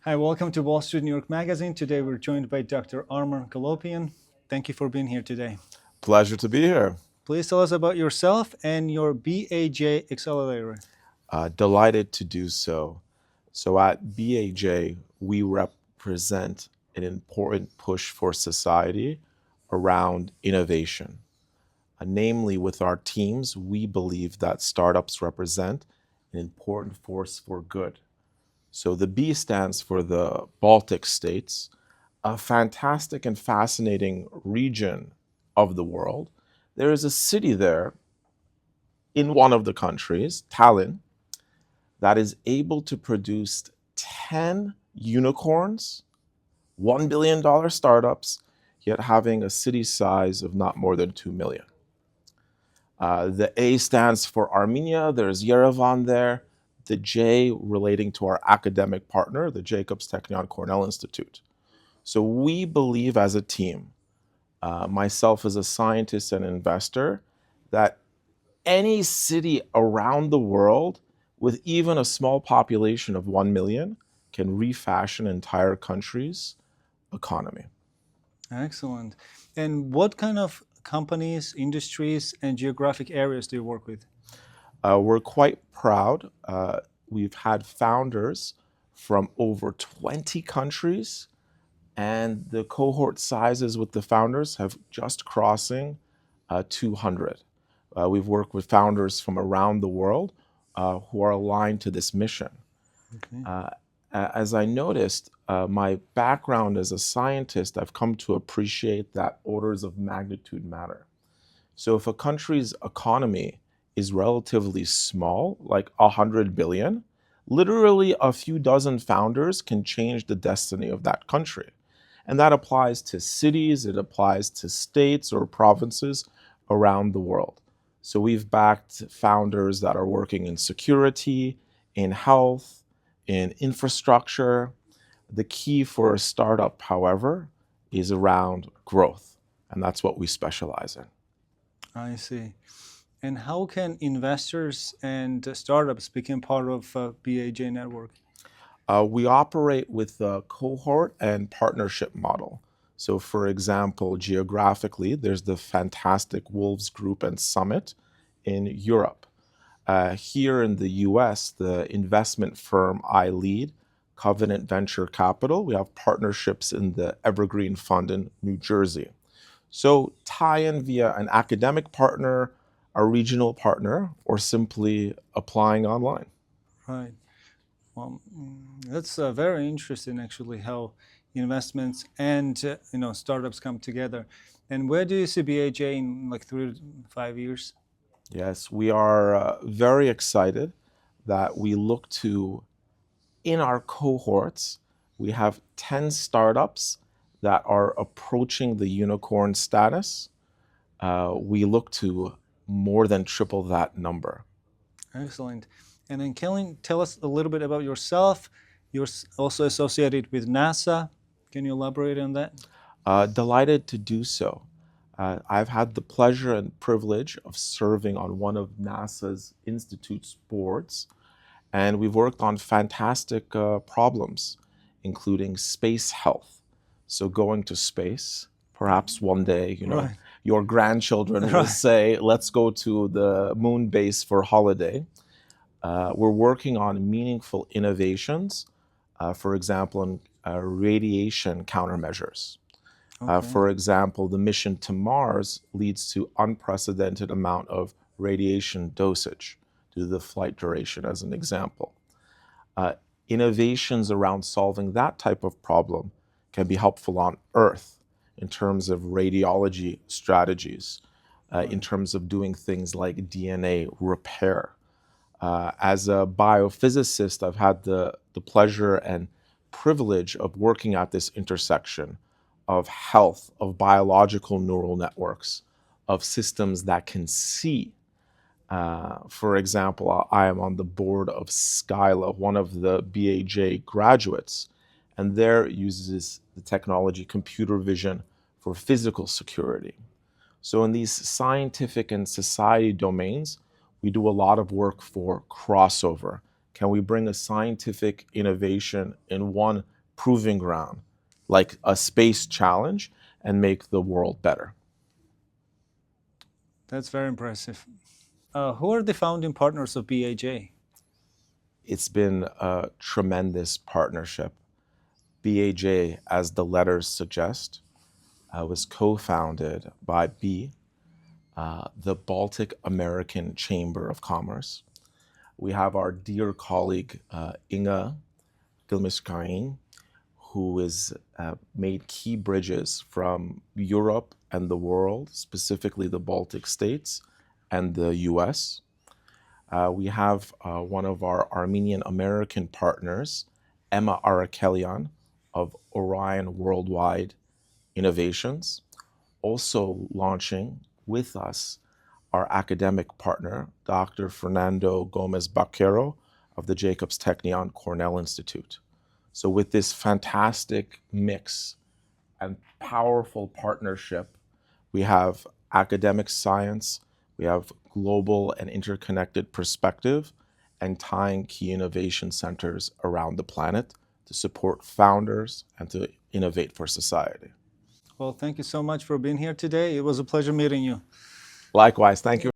Hi, welcome to Wall Street New York Magazine. Today we're joined by Dr. Armen Kherlopian. Thank you for being here today. Pleasure to be here. Please tell us about yourself and your BAJ Accelerator. Delighted to do so. So at BAJ, we represent an important push for society around innovation. Namely, with our teams, we believe that startups represent an important force for good. So the B stands for the Baltic states, a fantastic and fascinating region of the world. There is a city there in one of the countries, Tallinn, that is able to produce 10 unicorns, $1 billion startups, yet having a city size of not more than 2 million. The A stands for Armenia, there's Yerevan there. The J relating to our academic partner, the Jacobs Technion Cornell Institute. So we believe as a team, myself as a scientist and investor, that any city around the world with even a small population of 1 million can refashion entire countries' economy. Excellent. And what kind of companies, industries, and geographic areas do you work with? We're quite proud. We've had founders from over 20 countries, and the cohort sizes with the founders have just crossing 200. We've worked with founders from around the world who are aligned to this mission. Okay. As I noticed, my background as a scientist, I've come to appreciate that orders of magnitude matter. So if a country's economy is relatively small, like 100 billion, literally a few dozen founders can change the destiny of that country. And that applies to cities, it applies to states or provinces around the world. So we've backed founders that are working in security, in health, in infrastructure. The key for a startup, however, is around growth, and that's what we specialize in. I see. And how can investors and startups become part of BAJ network? We operate with a cohort and partnership model. So, for example, geographically, there's the fantastic Wolves Group and Summit in Europe. Here in the US, the investment firm I lead, Covenant Venture Capital, we have partnerships in the Evergreen Fund in New Jersey. So, tie in via an academic partner, a regional partner, or simply applying online. Right. Well, that's very interesting, actually, how investments and startups come together. And where do you see BAJ in like 3 to 5 years? Yes, we are very excited that we look to, in our cohorts, we have 10 startups that are approaching the unicorn status. We look to more than triple that number. Excellent. And then can you tell us a little bit about yourself? You're also associated with NASA. Can you elaborate on that? Delighted to do so. I've had the pleasure and privilege of serving on one of NASA's institute's boards, and we've worked on fantastic problems, including space health. So going to space, perhaps one day, Right. your grandchildren will Right. say, let's go to the moon base for holiday. We're working on meaningful innovations, for example, in radiation countermeasures. Okay. For example, the mission to Mars leads to unprecedented amount of radiation dosage due to the flight duration, as an example. Uh, Innovations around solving that type of problem can be helpful on Earth in terms of radiology strategies, in terms of doing things like DNA repair. As a biophysicist, I've had the pleasure and privilege of working at this intersection of health, of biological neural networks, of systems that can see. For example, I am on the board of Skyla, one of the BAJ graduates, and there uses the technology computer vision for physical security. So in these scientific and society domains, we do a lot of work for crossover. Can we bring a scientific innovation in one proving ground, like a space challenge, and make the world better. That's very impressive. Who are the founding partners of BAJ? It's been a tremendous partnership. BAJ, as the letters suggest, was co-founded by B, the Baltic American Chamber of Commerce. We have our dear colleague Inga Gilmiskain, who has made key bridges from Europe and the world, specifically the Baltic states and the US. We have one of our Armenian American partners, Emma Arakelian of Orion Worldwide Innovations, also launching with us our academic partner, Dr. Fernando Gomez Baquero of the Jacobs Technion Cornell Institute. So with this fantastic mix and powerful partnership, we have academic science, we have global and interconnected perspective, and tying key innovation centers around the planet to support founders and to innovate for society. Well, thank you so much for being here today. It was a pleasure meeting you. Likewise, thank you.